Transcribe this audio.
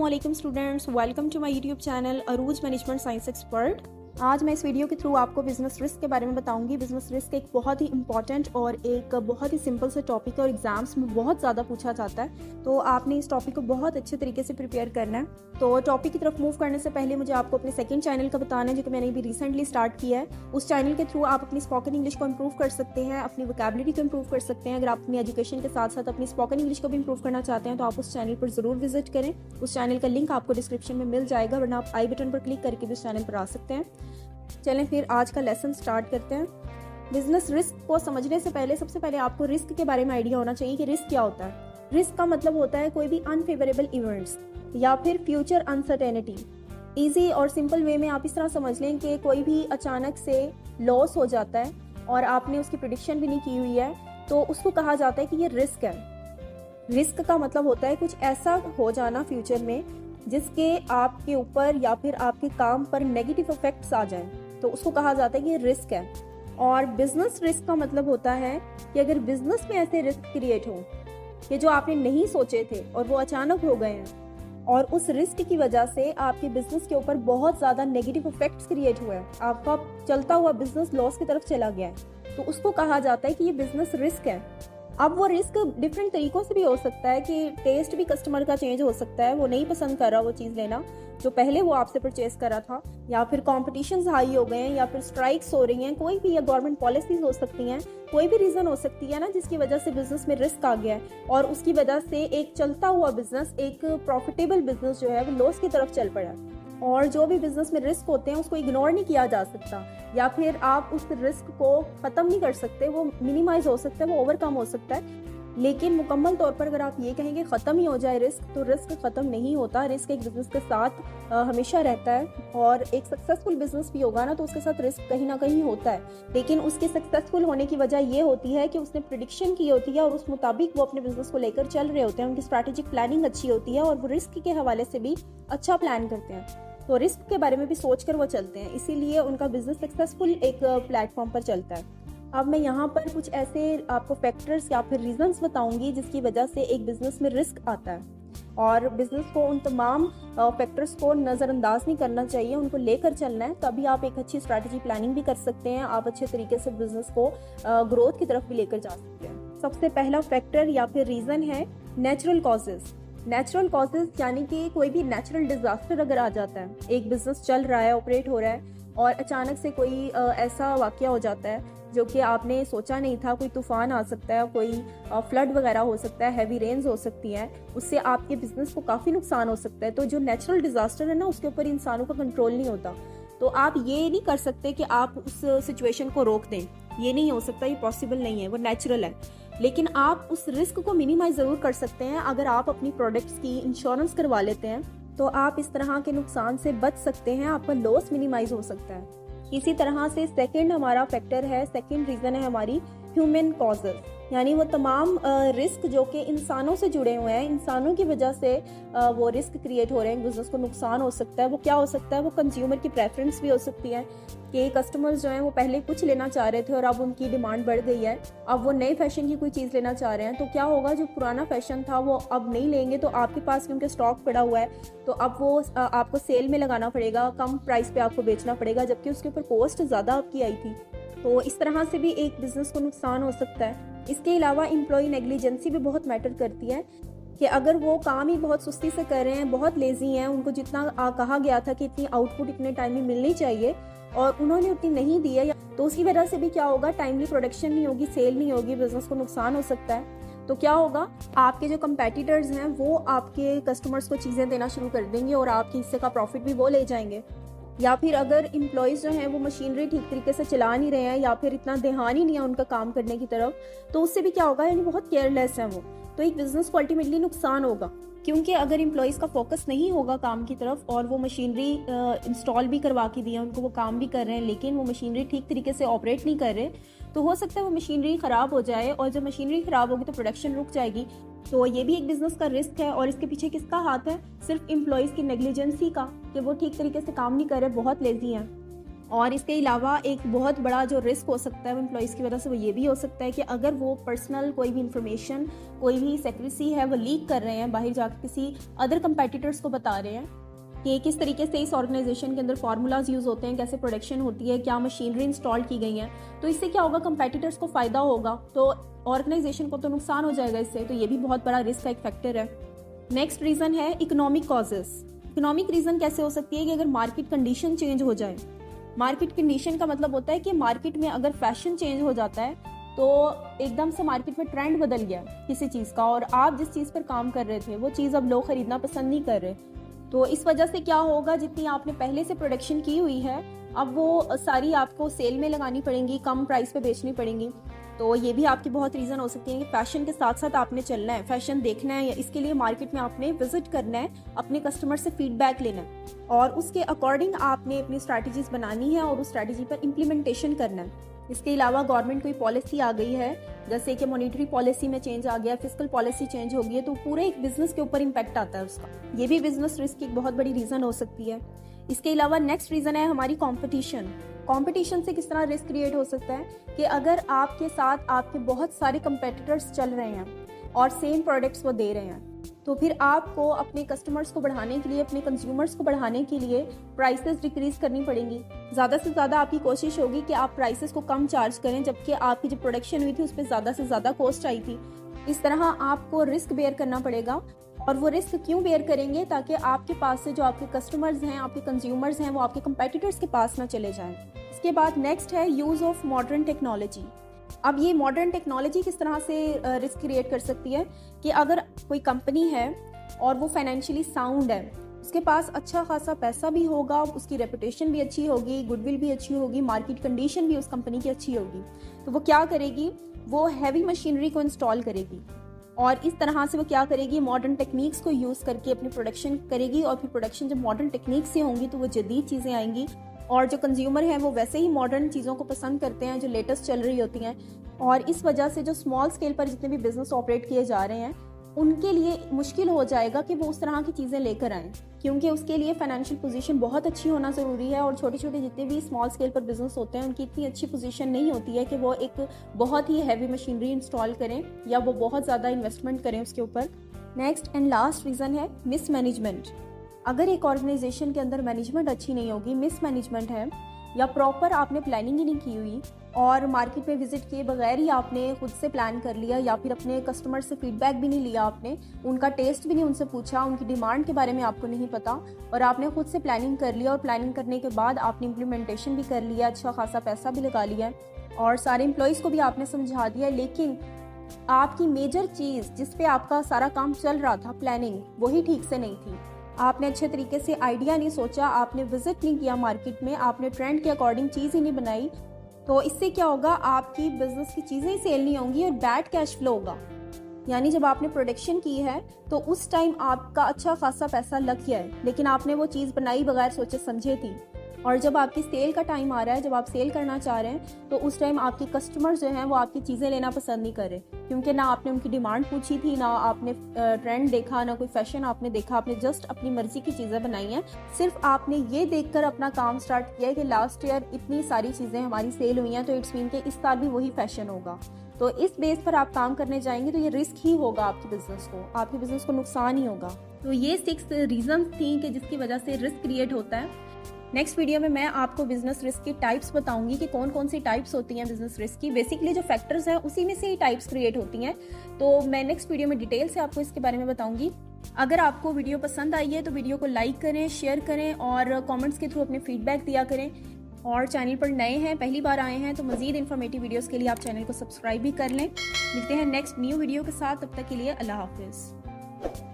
अस्सलामुअलैकुम students, welcome to my YouTube channel Arooj management science expert. आज मैं इस वीडियो के थ्रू आपको बिजनेस रिस्क के बारे में बताऊंगी। बिजनेस रिस्क एक बहुत ही इंपॉर्टेंट और एक बहुत ही सिंपल सा टॉपिक है और एग्जाम्स में बहुत ज़्यादा पूछा जाता है, तो आपने इस टॉपिक को बहुत अच्छे तरीके से प्रिपेयर करना है। तो टॉपिक की तरफ मूव करने से पहले मुझे आपको अपने सेकंड चैनल का बताना है, जो कि मैंने भी रिसेंटली स्टार्ट किया है। उस चैनल के थ्रू आप अपनी स्पोकन इंग्लिश को इम्प्रूव कर सकते हैं, अपनी वोकैबुलरी को इम्प्रूव कर सकते हैं। अगर आप अपनी एजुकेशन के साथ साथ अपनी स्पोकन इंग्लिश को भी इम्प्रूव करना चाहते हैं तो आप उस चैनल पर जरूर विजिट करें। उस चैनल का लिंक आपको डिस्क्रिप्शन में मिल जाएगा, वरना आप आई बटन पर क्लिक करके भी उस चैनल पर आ सकते हैं। चलें फिर आज का लेसन स्टार्ट करते हैं। बिजनेस रिस्क को समझने से पहले सबसे पहले आपको रिस्क के बारे में आइडिया होना चाहिए कि रिस्क क्या होता है। रिस्क का मतलब होता है कोई भी अनफेवरेबल इवेंट्स या फिर फ्यूचर अनसर्टेनिटी। इजी और सिंपल वे में आप इस तरह समझ लें कि कोई भी अचानक से लॉस हो जाता है और आपने उसकी प्रेडिक्शन भी नहीं की हुई है, तो उसको कहा जाता है कि ये रिस्क है। रिस्क का मतलब होता है कुछ ऐसा हो जाना फ्यूचर में जिसके आपके ऊपर या फिर आपके काम पर नेगेटिव इफेक्ट्स आ जाएं, तो उसको कहा जाता है कि ये रिस्क है। और बिजनेस रिस्क का मतलब होता है कि अगर बिजनेस में ऐसे रिस्क क्रिएट हो कि जो आपने नहीं सोचे थे और वो अचानक हो गए हैं और उस रिस्क की वजह से आपके बिजनेस के ऊपर बहुत ज़्यादा नेगेटिव इफेक्ट्स क्रिएट हुए हैं, आपका चलता हुआ बिजनेस लॉस की तरफ चला गया है, तो उसको कहा जाता है कि ये बिजनेस रिस्क है। अब वो रिस्क डिफरेंट तरीकों से भी हो सकता है कि टेस्ट भी कस्टमर का चेंज हो सकता है, वो नहीं पसंद कर रहा वो चीज़ लेना जो पहले वो आपसे परचेज कर रहा था, या फिर कॉम्पिटिशन्स हाई हो गए हैं, या फिर स्ट्राइक्स हो रही हैं, कोई भी, या गवर्नमेंट पॉलिसीज हो सकती हैं, कोई भी रीज़न हो सकती है ना जिसकी वजह से बिजनेस में रिस्क आ गया है और उसकी वजह से एक चलता हुआ बिजनेस, एक प्रॉफिटेबल बिजनेस जो है वो लॉस की तरफ चल पड़ा है। और जो भी बिजनेस में रिस्क होते हैं उसको इग्नोर नहीं किया जा सकता, या फिर आप उस रिस्क को ख़त्म नहीं कर सकते, वो मिनिमाइज हो सकता है, वो ओवरकम हो सकता है। लेकिन मुकम्मल तौर पर अगर आप ये कहेंगे ख़त्म ही हो जाए रिस्क, तो रिस्क ख़त्म नहीं होता। रिस्क एक बिज़नेस के साथ हमेशा रहता है, और एक सक्सेसफुल बिजनेस भी होगा ना तो उसके साथ रिस्क कहीं ना कहीं होता है। लेकिन उसके सक्सेसफुल होने की वजह ये होती है कि उसने प्रेडिक्शन की होती है और उस मुताबिक वो अपने बिजनेस को लेकर चल रहे होते हैं, उनकी स्ट्रैटेजिक प्लानिंग अच्छी होती है और वो रिस्क के हवाले से भी अच्छा प्लान करते हैं, तो रिस्क के बारे में भी सोचकर वो चलते हैं, इसीलिए उनका बिजनेस सक्सेसफुल एक प्लेटफॉर्म पर चलता है। अब मैं यहाँ पर कुछ ऐसे आपको फैक्टर्स या फिर रीजंस बताऊंगी जिसकी वजह से एक बिजनेस में रिस्क आता है, और बिजनेस को उन तमाम फैक्टर्स को नज़रअंदाज नहीं करना चाहिए, उनको लेकर चलना है, तभी आप एक अच्छी स्ट्रैटेजी प्लानिंग भी कर सकते हैं, आप अच्छे तरीके से बिजनेस को ग्रोथ की तरफ भी लेकर जा सकते हैं। सबसे पहला फैक्टर या फिर रीज़न है नेचुरल कॉजेज़। नेचुरल कॉजेज़ यानी कि कोई भी नेचुरल डिजास्टर अगर आ जाता है, एक बिजनेस चल रहा है, ऑपरेट हो रहा है, और अचानक से कोई ऐसा वाकया हो जाता है जो कि आपने सोचा नहीं था, कोई तूफान आ सकता है, कोई फ्लड वगैरह हो सकता है, हैवी रेन्स हो सकती हैं, उससे आपके बिजनेस को काफ़ी नुकसान हो सकता है। तो जो नेचुरल डिजास्टर है ना, उसके ऊपर इंसानों का कंट्रोल नहीं होता, तो आप ये नहीं कर सकते कि आप उस सिचुएशन को रोक दें, ये नहीं हो सकता, ये पॉसिबल नहीं है, वो नेचुरल है। लेकिन आप उस रिस्क को मिनिमाइज ज़रूर कर सकते हैं। अगर आप अपनी प्रोडक्ट्स की इंश्योरेंस करवा लेते हैं तो आप इस तरह के नुकसान से बच सकते हैं, आपका लॉस मिनिमाइज हो सकता है। इसी तरह से सेकंड हमारा फैक्टर है, सेकंड रीज़न है हमारी ह्यूमन कॉजेज, यानी वो तमाम रिस्क जो कि इंसानों से जुड़े हुए हैं, इंसानों की वजह से वो रिस्क क्रिएट हो रहे हैं, बिजनेस को नुकसान हो सकता है। वो क्या हो सकता है? वो कंज्यूमर की प्रेफरेंस भी हो सकती है कि कस्टमर्स जो हैं वो पहले कुछ लेना चाह रहे थे और अब उनकी डिमांड बढ़ गई है, अब वो नए फैशन की कोई चीज़ लेना चाह रहे हैं, तो क्या होगा, जो पुराना फैशन था वो अब नहीं लेंगे, तो आपके पास क्योंकि स्टॉक पड़ा हुआ है तो अब वो आपको सेल में लगाना पड़ेगा, कम प्राइस पे आपको बेचना पड़ेगा, जबकि उसके ऊपर कॉस्ट ज़्यादा आपकी आई थी। तो इस तरह से भी एक बिज़नेस को नुकसान हो सकता है। इसके अलावा एम्प्लॉय नेग्लिजेंसी भी बहुत मैटर करती है कि अगर वो काम ही बहुत सुस्ती से कर रहे हैं, बहुत लेजी हैं, उनको जितना कहा गया था कि इतनी आउटपुट इतने टाइम में मिलनी चाहिए और उन्होंने उतनी नहीं दी है, तो उसकी वजह से भी क्या होगा, टाइमली प्रोडक्शन नहीं होगी, सेल नहीं होगी, बिजनेस को नुकसान हो सकता है। तो क्या होगा, आपके जो कंपेटिटर्स हैं वो आपके कस्टमर्स को चीज़ें देना शुरू कर देंगे और आपके हिस्से का प्रॉफिट भी वो ले जाएंगे। या फिर अगर एम्प्लॉयज़ जो हैं वो मशीनरी ठीक तरीके से चला नहीं रहे हैं, या फिर इतना ध्यान ही नहीं है उनका काम करने की तरफ, तो उससे भी क्या होगा, यानी बहुत केयरलेस हैं वो, तो एक बिजनेस को अल्टीमेटली नुकसान होगा। क्योंकि अगर एम्प्लॉयज़ का फोकस नहीं होगा काम की तरफ और वो मशीनरी इंस्टॉल भी करवा के दिया उनको, वो काम भी कर रहे हैं, लेकिन वो मशीनरी ठीक तरीके से ऑपरेट नहीं कर रहे, तो हो सकता है वो मशीनरी ख़राब हो जाए, और जब मशीनरी ख़राब होगी तो प्रोडक्शन रुक जाएगी। तो ये भी एक बिज़नेस का रिस्क है, और इसके पीछे किसका हाथ है? सिर्फ एम्प्लॉयज़ की नेग्लिजेंसी का, कि वो ठीक तरीके से काम नहीं कर रहे, बहुत लेजी हैं। और इसके अलावा एक बहुत बड़ा जो रिस्क हो सकता है वो एम्प्लॉइज़ की वजह से वो ये भी हो सकता है कि अगर वो पर्सनल कोई भी इंफॉर्मेशन, कोई भी सेक्रेसी है वो लीक कर रहे हैं, बाहर जाकर किसी अदर कंपेटिटर्स को बता रहे हैं कि किस तरीके से इस ऑर्गेनाइजेशन के अंदर फार्मूलाज यूज़ होते हैं, कैसे प्रोडक्शन होती है, क्या मशीनरी इंस्टॉल की गई है, तो इससे क्या होगा, कंपेटिटर्स को फ़ायदा होगा, तो ऑर्गेनाइजेशन को तो नुकसान हो जाएगा इससे। तो ये भी बहुत बड़ा रिस्क का एक फैक्टर है। नेक्स्ट रीज़न है इकोनॉमिक कॉजेज़। इकोनॉमिक रीज़न कैसे हो सकती है कि अगर मार्केट कंडीशन चेंज हो जाए। मार्केट कंडीशन का मतलब होता है कि मार्केट में अगर फैशन चेंज हो जाता है तो एकदम से मार्केट में ट्रेंड बदल गया किसी चीज़ का, और आप जिस चीज़ पर काम कर रहे थे वो चीज़ अब लोग खरीदना पसंद नहीं कर रहे, तो इस वजह से क्या होगा, जितनी आपने पहले से प्रोडक्शन की हुई है अब वो सारी आपको सेल में लगानी पड़ेंगी, कम प्राइस पे बेचनी पड़ेंगी। तो ये भी आपकी बहुत रीज़न हो सकती है कि फैशन के साथ साथ आपने चलना है, फैशन देखना है, इसके लिए मार्केट में आपने विजिट करना है, अपने कस्टमर से फीडबैक लेना है और उसके अकॉर्डिंग आपने अपनी स्ट्रैटेजीज बनानी है और उस स्ट्रैटेजी पर इम्प्लीमेंटेशन करना है। इसके अलावा गवर्नमेंट कोई पॉलिसी आ गई है, जैसे कि मॉनेटरी पॉलिसी में चेंज आ गया, फिस्कल पॉलिसी चेंज हो गई है, तो पूरे एक बिजनेस के ऊपर इम्पैक्ट आता है उसका। ये भी बिजनेस रिस्क की एक बहुत बड़ी रीज़न हो सकती है। इसके अलावा नेक्स्ट रीज़न है हमारी कंपटीशन। कंपटीशन से किस तरह रिस्क क्रिएट हो सकता है कि अगर आपके साथ आपके बहुत सारे कंपेटिटर्स चल रहे हैं और सेम प्रोडक्ट्स वो दे रहे हैं, तो फिर आपको अपने कस्टमर्स को बढ़ाने के लिए, अपने कंज्यूमर्स को बढ़ाने के लिए प्राइसेस डिक्रीज करनी पड़ेंगी। ज़्यादा से ज़्यादा आपकी कोशिश होगी कि आप प्राइसेस को कम चार्ज करें, जबकि आपकी जो प्रोडक्शन हुई थी उस पर ज़्यादा से ज़्यादा कॉस्ट आई थी। इस तरह आपको रिस्क बेयर करना पड़ेगा, और वो रिस्क क्यों बेयर करेंगे, ताकि आपके पास से जो आपके कस्टमर्स हैं, आपके कंज्यूमर्स हैं, वो आपके कंपेटिटर्स के पास ना चले जाएं। इसके बाद नेक्स्ट है यूज़ ऑफ मॉडर्न टेक्नोलॉजी। अब ये मॉडर्न टेक्नोलॉजी किस तरह से रिस्क क्रिएट कर सकती है कि अगर कोई कंपनी है और वो फाइनेंशियली साउंड है, उसके पास अच्छा खासा पैसा भी होगा, उसकी रेपुटेशन भी अच्छी होगी, गुडविल भी अच्छी होगी, मार्केट कंडीशन भी उस कंपनी की अच्छी होगी, तो वो क्या करेगी, वो हैवी मशीनरी को इंस्टॉल करेगी और इस तरह से वो क्या करेगी, मॉडर्न टेक्निक्स को यूज़ करके अपनी प्रोडक्शन करेगी। और फिर प्रोडक्शन जब मॉडर्न टेक्निक से होंगी तो वो जदीद चीज़ें आएंगी, और जो कंज्यूमर हैं वो वैसे ही मॉडर्न चीज़ों को पसंद करते हैं जो लेटेस्ट चल रही होती हैं। और इस वजह से जो स्मॉल स्केल पर जितने भी बिजनेस ऑपरेट किए जा रहे हैं उनके लिए मुश्किल हो जाएगा कि वो उस तरह की चीज़ें लेकर आएँ, क्योंकि उसके लिए फाइनेंशियल पोजीशन बहुत अच्छी होना ज़रूरी है। और छोटे छोटे जितने भी स्मॉल स्केल पर बिजनेस होते हैं उनकी इतनी अच्छी पोजीशन नहीं होती है कि वो एक बहुत ही हैवी मशीनरी इंस्टॉल करें या वो बहुत ज़्यादा इन्वेस्टमेंट करें उसके ऊपर। नेक्स्ट एंड लास्ट रीज़न है मिसमैनेजमेंट। अगर एक ऑर्गेनाइजेशन के अंदर मैनेजमेंट अच्छी नहीं होगी, मिसमैनेजमेंट है, या प्रॉपर आपने प्लानिंग ही नहीं की हुई और मार्केट में विजिट किए बगैर ही आपने खुद से प्लान कर लिया, या फिर अपने कस्टमर से फीडबैक भी नहीं लिया, आपने उनका टेस्ट भी नहीं उनसे पूछा, उनकी डिमांड के बारे में आपको नहीं पता और आपने खुद से प्लानिंग कर लिया, और प्लानिंग करने के बाद आपने इम्प्लीमेंटेशन भी कर लिया, अच्छा खासा पैसा भी लगा लिया और सारे एम्प्लॉयज़ को भी आपने समझा दिया, लेकिन आपकी मेजर चीज़ जिस पे आपका सारा काम चल रहा था, प्लानिंग, वही ठीक से नहीं थी। आपने अच्छे तरीके से आइडिया नहीं सोचा, आपने विजिट नहीं किया मार्केट में, आपने ट्रेंड के अकॉर्डिंग चीज़ ही नहीं बनाई, तो इससे क्या होगा, आपकी बिजनेस की चीज़ें ही सेल नहीं होंगी और बैड कैश फ्लो होगा। यानी जब आपने प्रोडक्शन की है तो उस टाइम आपका अच्छा खासा पैसा लग गया है, लेकिन आपने वो चीज़ बनाई बगैर सोचे समझे थी, और जब आपकी सेल का टाइम आ रहा है, जब आप सेल करना चाह रहे हैं, तो उस टाइम आपके कस्टमर जो हैं वो आपकी चीज़ें लेना पसंद नहीं कर रहे, क्योंकि ना आपने उनकी डिमांड पूछी थी, ना आपने ट्रेंड देखा, ना कोई फैशन आपने देखा, आपने जस्ट अपनी मर्जी की चीज़ें बनाई हैं। सिर्फ आपने ये देखकर अपना काम स्टार्ट किया है कि लास्ट ईयर इतनी सारी चीज़ें हमारी सेल हुई हैं, तो इट्स मीन कि इस साल भी वही फैशन होगा। तो इस बेस पर आप काम करने जाएंगे तो ये रिस्क ही होगा आपके बिजनेस को नुकसान ही होगा। तो ये 6 रीजन थी कि जिसकी वजह से रिस्क क्रिएट होता है। नेक्स्ट वीडियो में मैं आपको बिजनेस रिस्क की टाइप्स बताऊंगी कि कौन कौन सी टाइप्स होती हैं बिजनेस रिस्क की। बेसिकली जो फैक्टर्स हैं उसी में से ही टाइप्स क्रिएट होती हैं, तो मैं नेक्स्ट वीडियो में डिटेल से आपको इसके बारे में बताऊंगी। अगर आपको वीडियो पसंद आई है तो वीडियो को लाइक करें, शेयर करें और कमेंट्स के थ्रू अपने फीडबैक दिया करें। और चैनल पर नए हैं, पहली बार आए हैं, तो मज़ीद इन्फॉर्मेटिव वीडियोज़ के लिए आप चैनल को सब्सक्राइब भी कर लें। मिलते हैं नेक्स्ट न्यू वीडियो के साथ, तब तक के लिए अल्लाह हाफिज़।